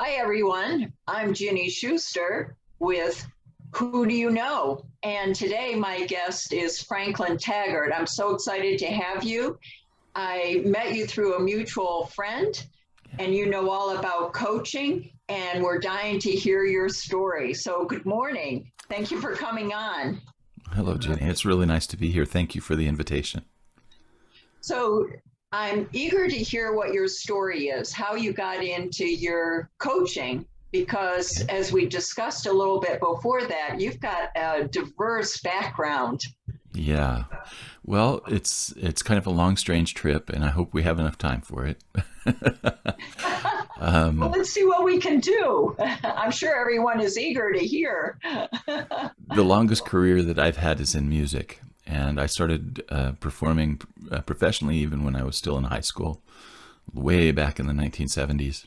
Hi, everyone. I'm Ginny Schuster with Who Do You Know? And today my guest is Franklin Taggart. I'm so excited to have you. I met you through a mutual friend, and you know all about coaching, and we're dying to hear your story. So, good morning. Thank you for coming on. Hello, Jenny. It's really nice to be here. Thank you for the invitation. So, I'm eager to hear what your story is, how you got into your coaching, because Okay. as we discussed a little bit before that, you've got a diverse background. Yeah. Well, it's kind of a long, strange trip, and I hope we have enough time for it. Well, um, let's see what we can do. I'm sure everyone is eager to hear. the longest career that I've had is in music, and I started performing professionally even when I was still in high school, way back in the 1970s.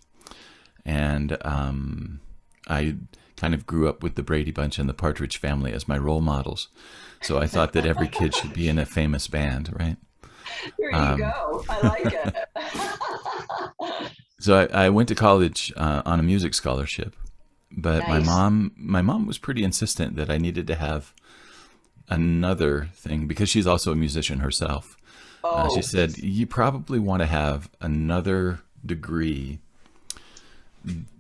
And I kind of grew up with the Brady Bunch and the Partridge Family as my role models. So I thought that every kid should be in a famous band, right? Here you Um, go. I like it. so I went to college on a music scholarship, but my Nice. mom, my mom was pretty insistent that I needed to have another thing because she's also a musician herself. She Oh, said, "You probably want to have another degree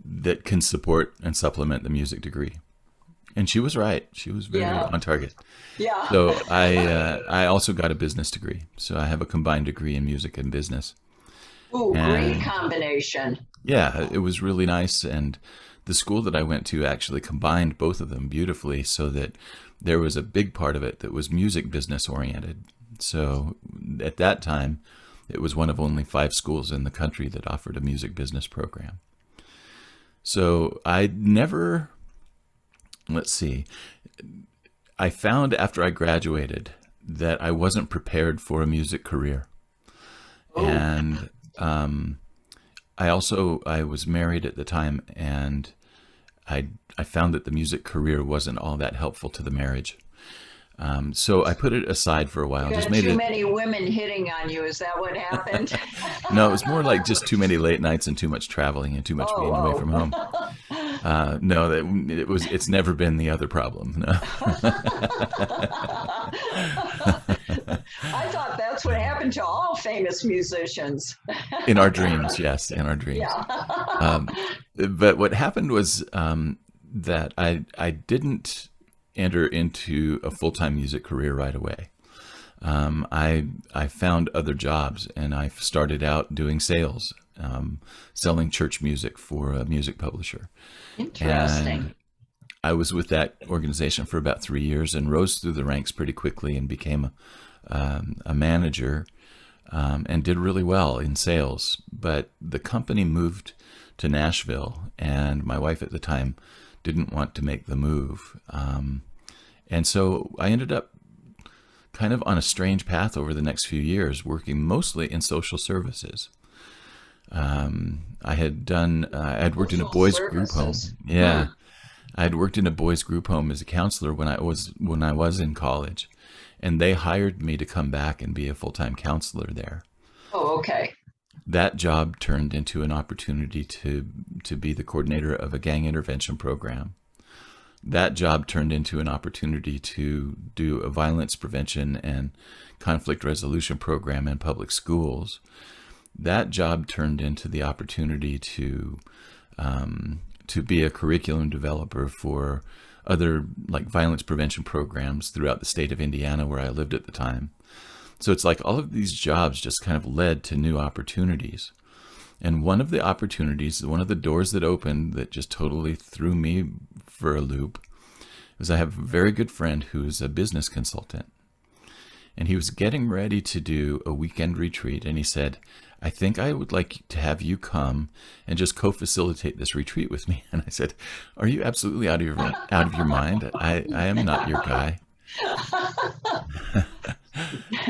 that can support and supplement the music degree." And she was right. She was very yeah. on target. Yeah. So I also got a business degree. So I have a combined degree in music and business. Ooh, great And combination. yeah, it was really nice. And the school that I went to actually combined both of them beautifully so that there was a big part of it that was music business oriented. So at that time, it was one of only 5 schools in the country that offered a music business program. So I never, let's see, I found after I graduated that I wasn't prepared for a music career. Oh, And I was married at the time, and I found that the music career wasn't all that helpful to the marriage. So I put it aside for a you while. Just got made too it. many women hitting on you. Is that what happened? No, it was more like just too many late nights and too much traveling and too much being away from Oh, home. No, that it was. It's never been the other problem. No. I thought that's what happened to all famous musicians. In our dreams, yes, in our dreams. Yeah. Um, but what happened was that I didn't enter into a full time music career right away. I found other jobs, and I started out doing sales, selling church music for a music publisher. Interesting. And I was with that organization for about 3 years and rose through the ranks pretty quickly and became a manager, and did really well in sales. But the company moved to Nashville, and my wife at the time didn't want to make the move. And so I ended up kind of on a strange path over the next few years, working mostly in social services. I had worked in a Social boys' group services. home. Hmm. Yeah, I had worked in a boys' group home as a counselor when I was in college, and they hired me to come back and be a full-time counselor there. Oh, okay. That job turned into an opportunity to be the coordinator of a gang intervention program. That job turned into an opportunity to do a violence prevention and conflict resolution program in public schools. That job turned into the opportunity to be a curriculum developer for other like violence prevention programs throughout the state of Indiana where I lived at the time. So it's like all of these jobs just kind of led to new opportunities. And one of the opportunities, one of the doors that opened that just totally threw me for a loop was I have a very good friend who's a business consultant. And he was getting ready to do a weekend retreat. And he said, "I think I would like to have you come and just co-facilitate this retreat with me." And I said, "Are you absolutely out of your mind? I am not your guy."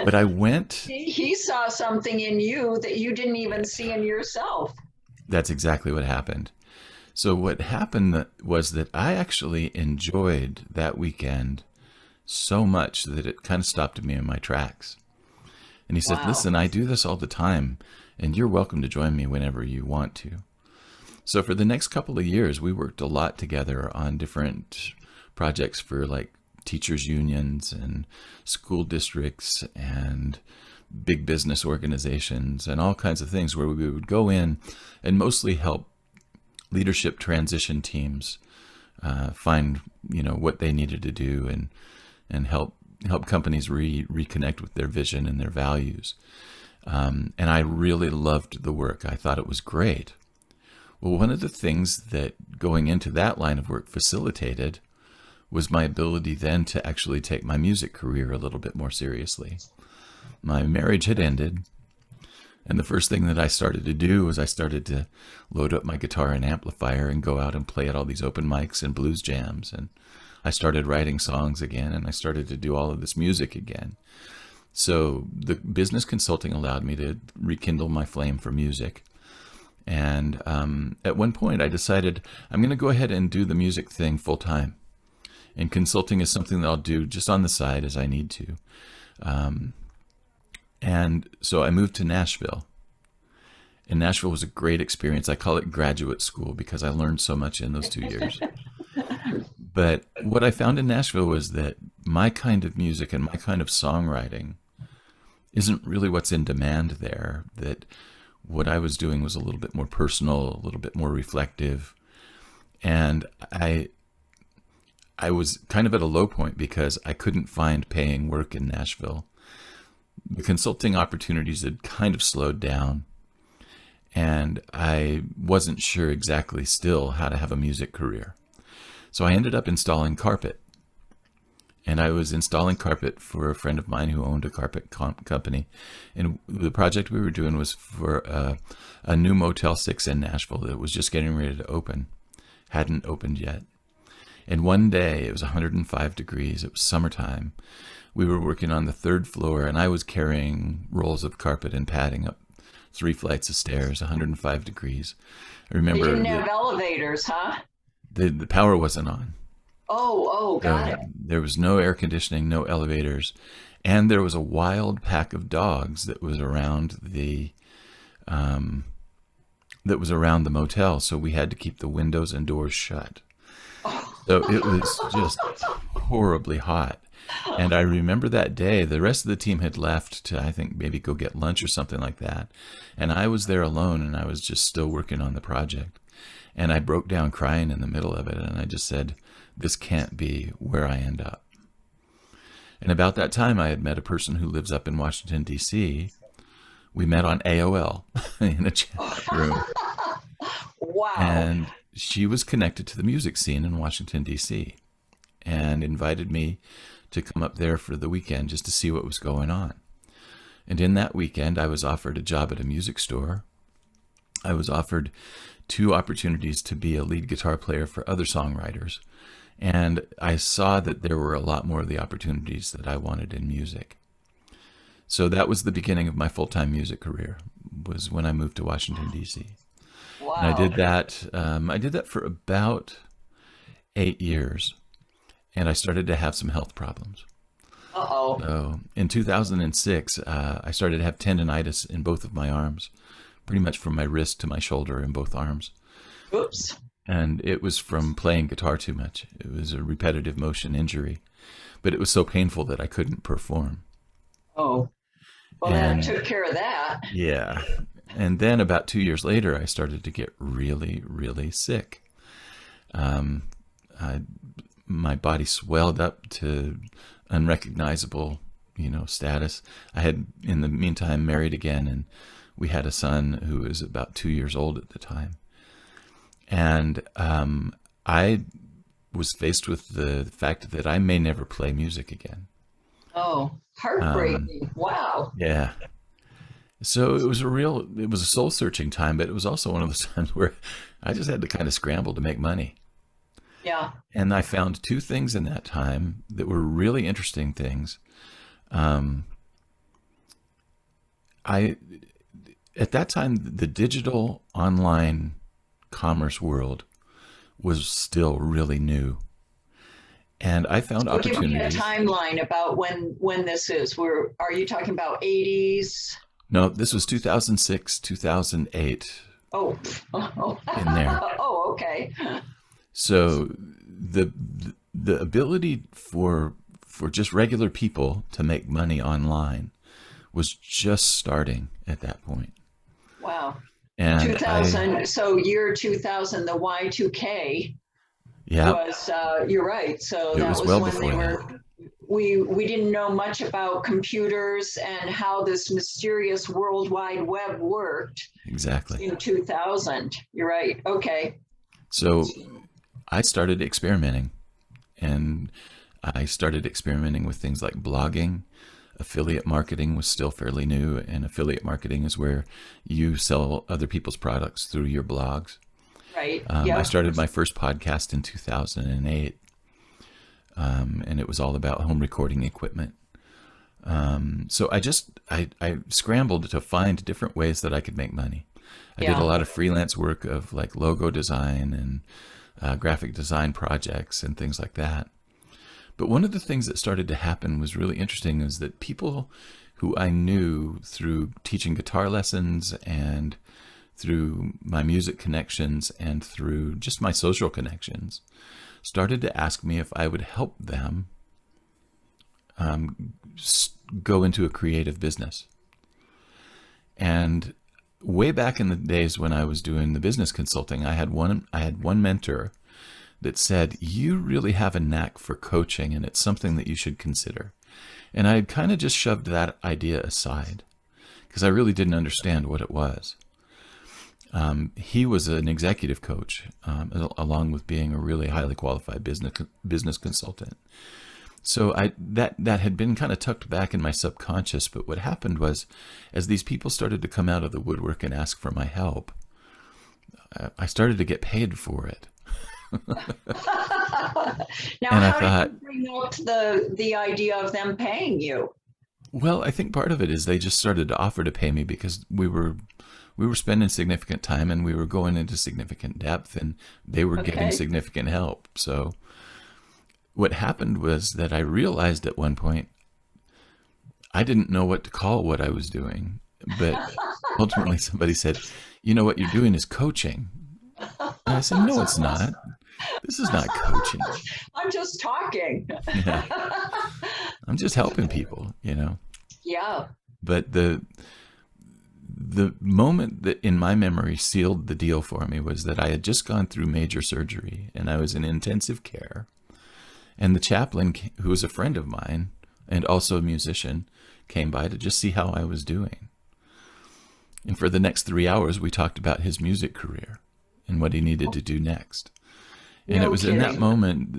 But I went. He saw something in you that you didn't even see in yourself. That's exactly what happened. So what happened was that I actually enjoyed that weekend so much that it kind of stopped me in my tracks. And he said, Wow. "Listen, I do this all the time, and you're welcome to join me whenever you want to." So for the next couple of years, we worked a lot together on different projects for like teachers unions and school districts and big business organizations and all kinds of things, where we would go in and mostly help leadership transition teams find what they needed to do, and help companies reconnect with their vision and their values. And I really loved the work. I thought it was great. Well, one of the things that going into that line of work facilitated was my ability then to actually take my music career a little bit more seriously. My marriage had ended, and the first thing that I started to do was I started to load up my guitar and amplifier and go out and play at all these open mics and blues jams. And I started writing songs again, and I started to do all of this music again. So the business consulting allowed me to rekindle my flame for music. And at one point I decided I'm going to go ahead and do the music thing full time. And consulting is something that I'll do just on the side as I need to. And so I moved to Nashville. And Nashville was a great experience. I call it graduate school because I learned so much in those 2 years. But what I found in Nashville was that my kind of music and my kind of songwriting isn't really what's in demand there. That what I was doing was a little bit more personal, a little bit more reflective. And I was kind of at a low point because I couldn't find paying work in Nashville. The consulting opportunities had kind of slowed down, and I wasn't sure exactly still how to have a music career. So I ended up installing carpet. And I was installing carpet for a friend of mine who owned a carpet company. And the project we were doing was for a new Motel 6 in Nashville that was just getting ready to open. Hadn't opened yet. And one day, it was 105 degrees, it was summertime. We were working on the third floor, and I was carrying rolls of carpet and padding up 3 flights of stairs, 105 degrees. I remember They didn't have elevators, huh? The power wasn't on. Got it. There was no air conditioning, no elevators, and there was a wild pack of dogs that was around the motel, so we had to keep the windows and doors shut. So it was just horribly hot. And I remember that day, the rest of the team had left to, I think, maybe go get lunch or something like that. And I was there alone, and I was just still working on the project. And I broke down crying in the middle of it, and I just said, this can't be where I end up. And about that time, I had met a person who lives up in Washington, D.C. We met on AOL in a chat room. Wow. And she was connected to the music scene in Washington, D.C. and invited me to come up there for the weekend just to see what was going on. And in that weekend, I was offered a job at a music store. I was offered 2 opportunities to be a lead guitar player for other songwriters. And I saw that there were a lot more of the opportunities that I wanted in music. So that was the beginning of my full-time music career, was when I moved to Washington, D.C. Wow. And I did that for about 8 years. And I started to have some health problems. Uh-oh. So in 2006, I started to have tendonitis in both of my arms, pretty much from my wrist to my shoulder in both arms. Oops. And it was from playing guitar too much. It was a repetitive motion injury, but it was so painful that I couldn't perform. Oh, well, that took care of that. Yeah. And then about 2 years later, I started to get really, really sick. My body swelled up to unrecognizable, status. I had, in the meantime, married again, and we had a son who was about 2 years old at the time. And I was faced with the fact that I may never play music again. Oh, heartbreaking. Wow. Yeah. So it was a soul searching time, but it was also one of those times where I just had to kind of scramble to make money. Yeah. And I found 2 things in that time that were really interesting things. At that time, the digital online commerce world was still really new. And I found opportunities. Give me a timeline about when this is. Are you talking about 80s? No, this was 2006, 2008 Oh, oh, in there. oh, okay. So the the ability for just regular people to make money online was just starting at that point. Wow. And I 2000, so year 2000, the Y2K yeah, was, you're right. So it that was was well when they before that. were, we didn't know much about computers and how this mysterious World Wide Web worked Exactly. in 2000. You're right. Okay. So I started experimenting, and I started experimenting with things like blogging. Affiliate marketing was still fairly new, and affiliate marketing is where you sell other people's products through your blogs. Right. I Yep. started my first podcast in 2008, and it was all about home recording equipment. So I scrambled to find different ways that I could make money. I did a Yeah. lot of freelance work of like logo design and graphic design projects and things like that. But one of the things that started to happen was really interesting is that people who I knew through teaching guitar lessons and through my music connections and through just my social connections started to ask me if I would help them go into a creative business. And way back in the days when I was doing the business consulting, I had one mentor that said, "You really have a knack for coaching, and it's something that you should consider." And I had kind of just shoved that idea aside because I really didn't understand what it was. He was an executive coach, along with being a really highly qualified business consultant. So that had been kind of tucked back in my subconscious. But what happened was, as these people started to come out of the woodwork and ask for my help, I started to get paid for it. Now, And I how did thought, you bring up the idea of them paying you? well, I think part of it is they just started to offer to pay me because we were spending significant time and we were going into significant depth and they were getting Okay. significant help. So what happened was that I realized at one point I didn't know what to call what I was doing, but ultimately somebody said, "You know what you're doing is coaching." And I said, "No, it's not. This is not coaching. I'm just talking. Yeah, I'm just helping people." Yeah. But the moment that in my memory sealed the deal for me was that I had just gone through major surgery and I was in intensive care. And the chaplain, who was a friend of mine and also a musician, came by to just see how I was doing. And for the next 3 hours, we talked about his music career and what he needed to do next. And it No was in that kidding. moment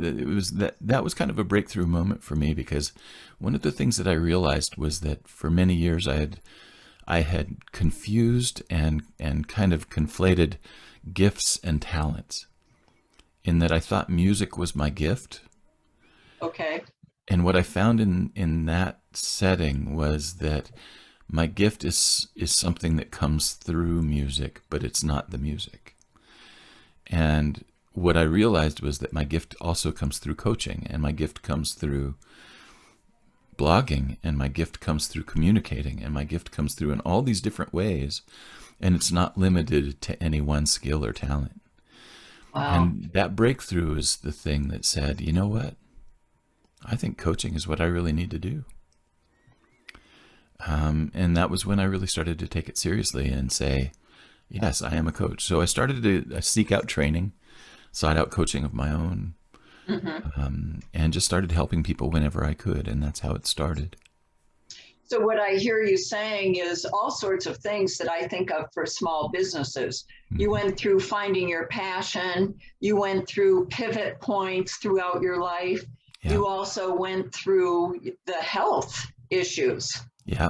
that that was kind of a breakthrough moment for me, because one of the things that I realized was that for many years I had confused and kind of conflated gifts and talents, in that I thought music was my gift. Okay. And what I found in that setting was that my gift is something that comes through music, but it's not the music. And what I realized was that my gift also comes through coaching, and my gift comes through blogging, and my gift comes through communicating, and my gift comes through in all these different ways, and it's not limited to any one skill or talent. Wow. And that breakthrough is the thing that said, you know what? I think coaching is what I really need to do. And that was when I really started to take it seriously and say, yes, I am a coach. So I started to seek out training, sought out coaching of my own, Hmm. and just started helping people whenever I could. And that's how it started. So what I hear you saying is all sorts of things that I think of for small businesses. You Mhm. went through finding your passion. You went through pivot points throughout your life. Yeah. You also went through the health issues Yeah.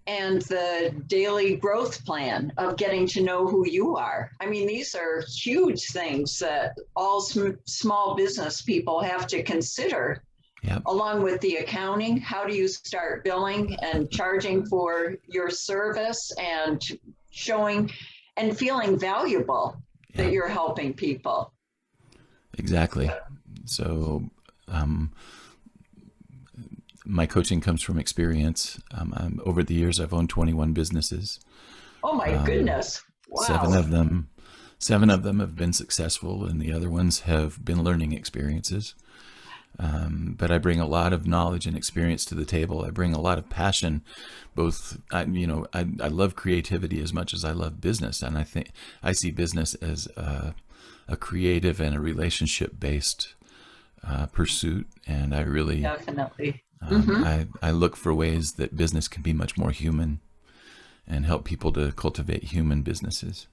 and the daily growth plan of getting to know who you are. I mean, these are huge things that all small business people have to consider, Yeah. along with the accounting. How do you start billing and charging for your service and showing and feeling valuable that Yeah. you're helping people? Exactly. So, my coaching comes from experience. Over the years, I've owned 21 businesses. Oh my Um, goodness. Seven Wow. of them, seven of them have been successful, and the other ones have been learning experiences. But I bring a lot of knowledge and experience to the table. I bring a lot of passion, both, I love creativity as much as I love business. And I think I see business as a creative and a relationship based pursuit. And I really, Definitely. Hmm. I look for ways that business can be much more human and help people to cultivate human businesses.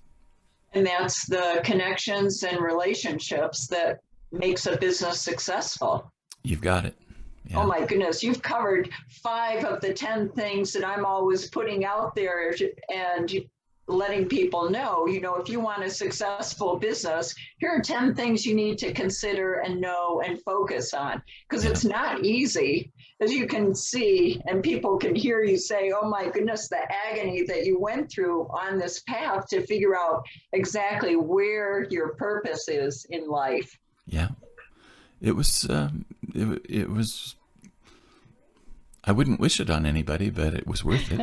And that's the connections and relationships that makes a business successful. You've got it. Oh Yeah. my goodness, you've covered 5 of the 10 things that I'm always putting out there and letting people know, if you want a successful business, here are 10 things you need to consider and know and focus on, because Yeah. it's not easy, as you can see, and people can hear you say, oh my goodness, the agony that you went through on this path to figure out exactly where your purpose is in life. Yeah. It was, it was, I wouldn't wish it on anybody, but it was worth it.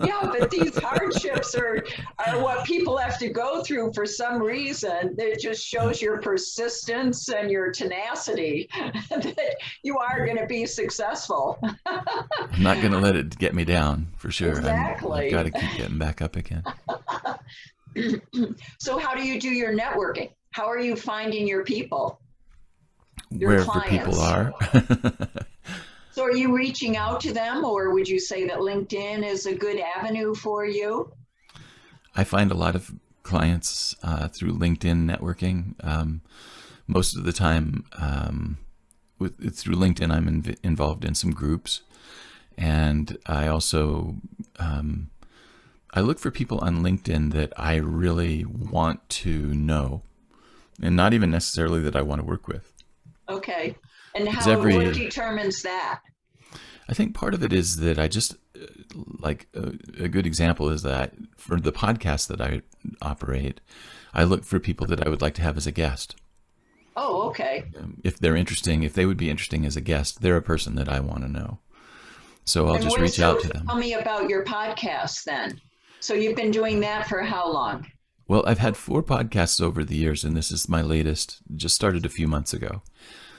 Yeah, but these hardships are what people have to go through for some reason. It just Yeah. shows your persistence and your tenacity that you are going to be successful. I'm not going to let it get me down for sure. I've got Exactly. to keep getting back up again. So how do you do your networking? How are you finding your people, your Wherever people clients? are. So are you reaching out to them, or would you say that LinkedIn is a good avenue for you? I find a lot of clients through LinkedIn networking. Most of the time, through LinkedIn, I'm involved in some groups, and I also I look for people on LinkedIn that I really want to know, and not even necessarily that I want to work with. Okay. And Because what determines that? I think part of it is that I just like a good example is that for the podcast that I operate, I look for people that I would like to have as a guest. Oh, okay. If they're interesting, if they would be interesting as a guest, they're a person that I want to know. So I'll just reach out to them. Tell me about your podcast then. So you've been doing that for how long? Well, I've had 4 podcasts over the years, and this is my latest, just started a few months ago.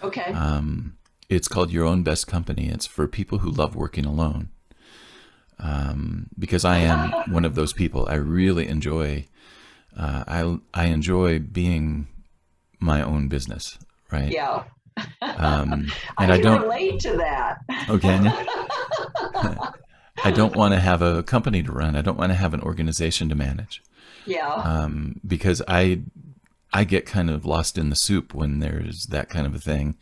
Okay. It's called Your Own Best Company. It's for people who love working alone. Because I am one of those people. I really enjoy, I enjoy being my own business, right? Yeah. And I I can don't, relate to that. oh, can you? I don't want to have a company to run. I don't want to have an organization to manage. Yeah. Because I get kind of lost in the soup when there's that kind of a thing.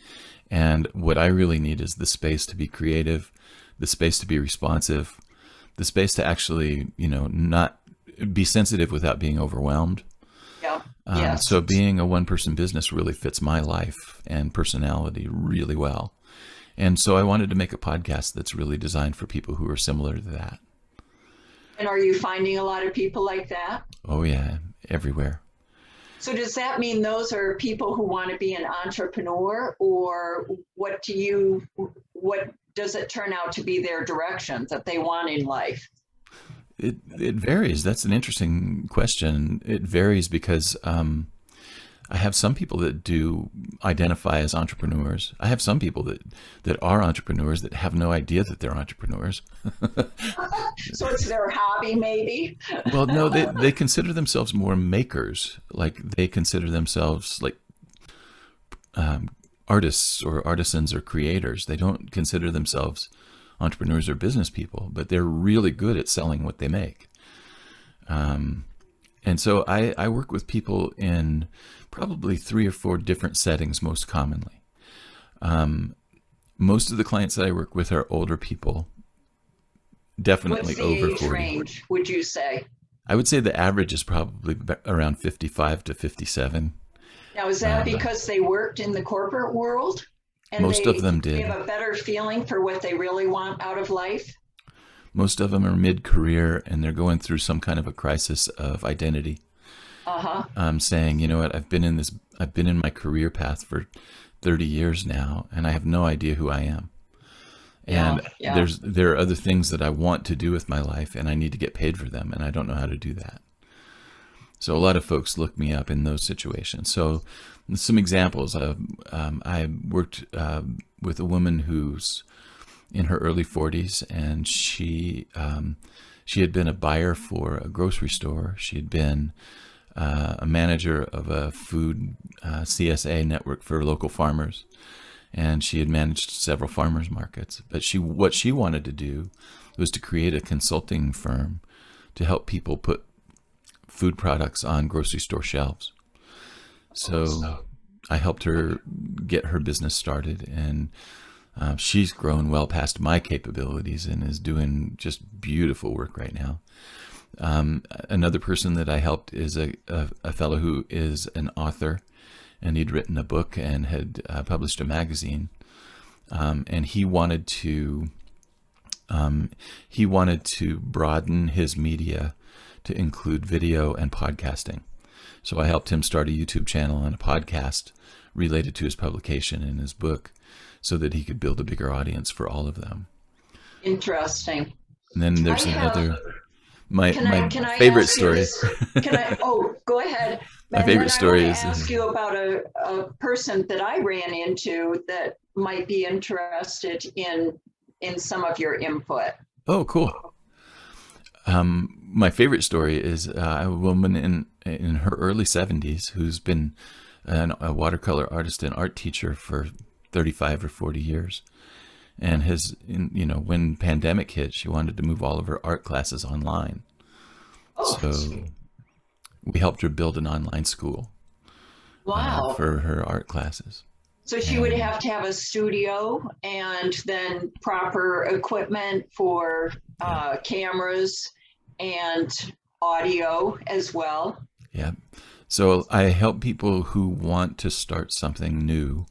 And what I really need is the space to be creative, the space to be responsive, the space to actually, not be sensitive without being overwhelmed. Yeah. Yes. So being a one-person business really fits my life and personality really well. And so I wanted to make a podcast that's really designed for people who are similar to that. And are you finding a lot of people like that? Oh yeah, everywhere. So does that mean those are people who want to be an entrepreneur, or what does it turn out to be their direction that they want in life? It varies. That's an interesting question. It varies because I have some people that do identify as entrepreneurs. I have some people that are entrepreneurs that have no idea that they're entrepreneurs. So it's their hobby, maybe? Well, no, they consider themselves more makers. Like they consider themselves like artists or artisans or creators. They don't consider themselves entrepreneurs or business people, but they're really good at selling what they make. And so I work with people in probably 3 or 4 different settings most commonly. Most of the clients that I work with are older people, definitely What's the over age 40. range, would you say? I would say the average is probably around 55 to 57. Now, is that because they worked in the corporate world and Most of them they did. have a better feeling for what they really want out of life? Most of them are mid-career and they're going through some kind of a crisis of identity. Saying, you know what, I've been in my career path for 30 years now, and I have no idea who I am. And there are other things that I want to do with my life, and I need to get paid for them, and I don't know how to do that. So a lot of folks look me up in those situations. So some examples. I worked with a woman who's in her early 40s, and she had been a buyer for a grocery store. She had been a manager of a food CSA network for local farmers, and she had managed several farmers markets. But what she wanted to do was to create a consulting firm to help people put food products on grocery store shelves. So I helped her get her business started, and she's grown well past my capabilities and is doing just beautiful work right now. Another person that I helped is a fellow who is an author, and he'd written a book and had published a magazine, and he wanted to broaden his media to include video and podcasting. So I helped him start a YouTube channel and a podcast related to his publication and his book, so that he could build a bigger audience for all of them. Interesting. And then there's my favorite story. Go ahead. My favorite story is ask you about a person that I ran into that might be interested in some of your input. Oh, cool. My favorite story is a woman in her early 70s who's been a watercolor artist and art teacher for 35 or 40 years, and when pandemic hit, she wanted to move all of her art classes online. So we helped her build an online school. Wow. For her art classes. So she would have to have a studio and then proper equipment for cameras and audio as well. Yeah. So I help people who want to start something new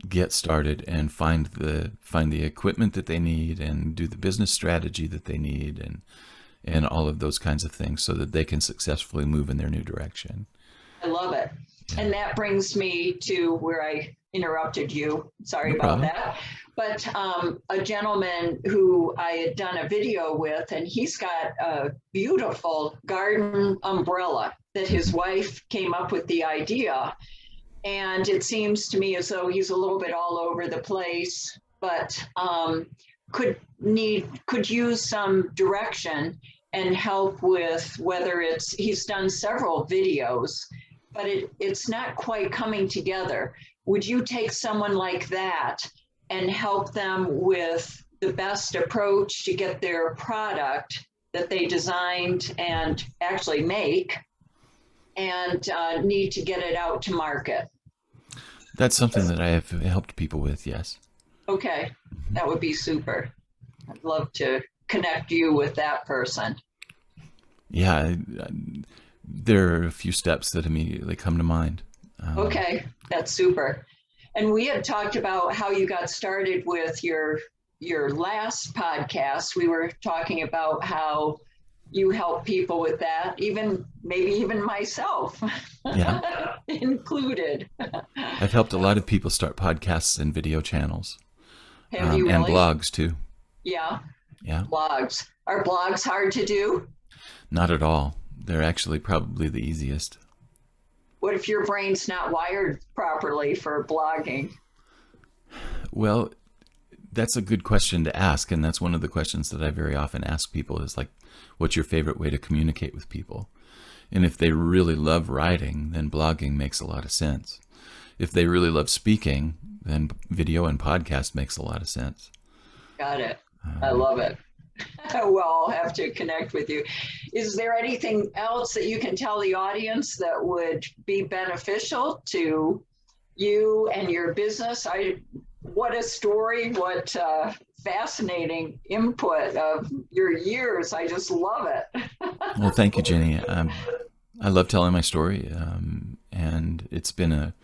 get started and find the equipment that they need and do the business strategy that they need and all of those kinds of things, so that they can successfully move in their new direction. I love it. Yeah. And that brings me to where I interrupted you. Sorry No about problem. that. But a gentleman who I had done a video with, and he's got a beautiful garden umbrella that his wife came up with the idea. And it seems to me as though he's a little bit all over the place, but could use some direction and help with whether he's done several videos, but it's not quite coming together. Would you take someone like that and help them with the best approach to get their product that they designed and actually make and need to get it out to market? That's something that I have helped people with, yes. Okay, that would be super. I'd love to connect you with that person. Yeah, there are a few steps that immediately come to mind. Okay, that's super. And we had talked about how you got started with your last podcast. We were talking about how you help people with that, maybe even myself, yeah. included. I've helped a lot of people start podcasts and video channels. Have you really? And blogs too. Yeah. Yeah. Blogs. Are blogs hard to do? Not at all. They're actually probably the easiest. What if your brain's not wired properly for blogging? Well, that's a good question to ask, and that's one of the questions that I very often ask people is like, what's your favorite way to communicate with people? And if they really love writing, then blogging makes a lot of sense. If they really love speaking, then video and podcast makes a lot of sense. Got it. I love it. Well, I'll have to connect with you. Is there anything else that you can tell the audience that would be beneficial to you and your business? What a story, what fascinating input of your years. I just love it. Well, thank you, Ginny. I love telling my story, and it's been a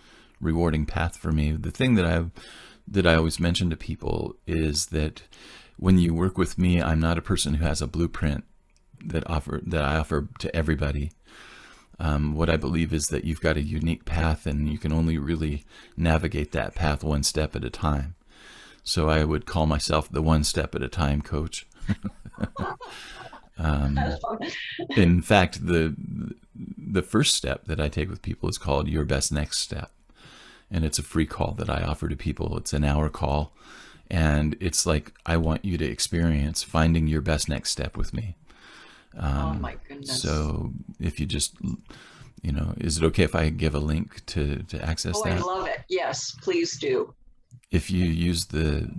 rewarding path for me. The thing that I always mention to people is that when you work with me, I'm not a person who has a blueprint that I offer to everybody. What I believe is that you've got a unique path, and you can only really navigate that path one step at a time. So I would call myself the one step at a time coach. In fact, the first step that I take with people is called Your Best Next Step. And it's a free call that I offer to people. It's an hour call. And it's like, I want you to experience finding your best next step with me. Oh my goodness. So if you just, is it okay if I give a link to access that? I love it. Yes, please do. If you use the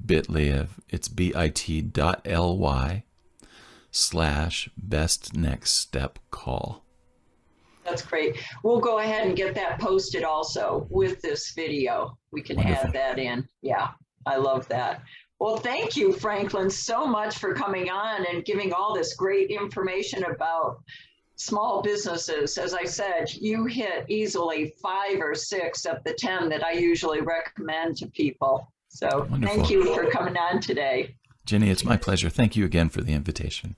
bit.ly, it's bit.ly/best next step call. That's great. We'll go ahead and get that posted also with this video. We can Wonderful. add that in. Yeah, I love that. Well, thank you, Franklin, so much for coming on and giving all this great information about small businesses. As I said, you hit easily 5 or 6 of the 10 that I usually recommend to people. So Wonderful. Thank you for coming on today. Ginny, it's my pleasure. Thank you again for the invitation.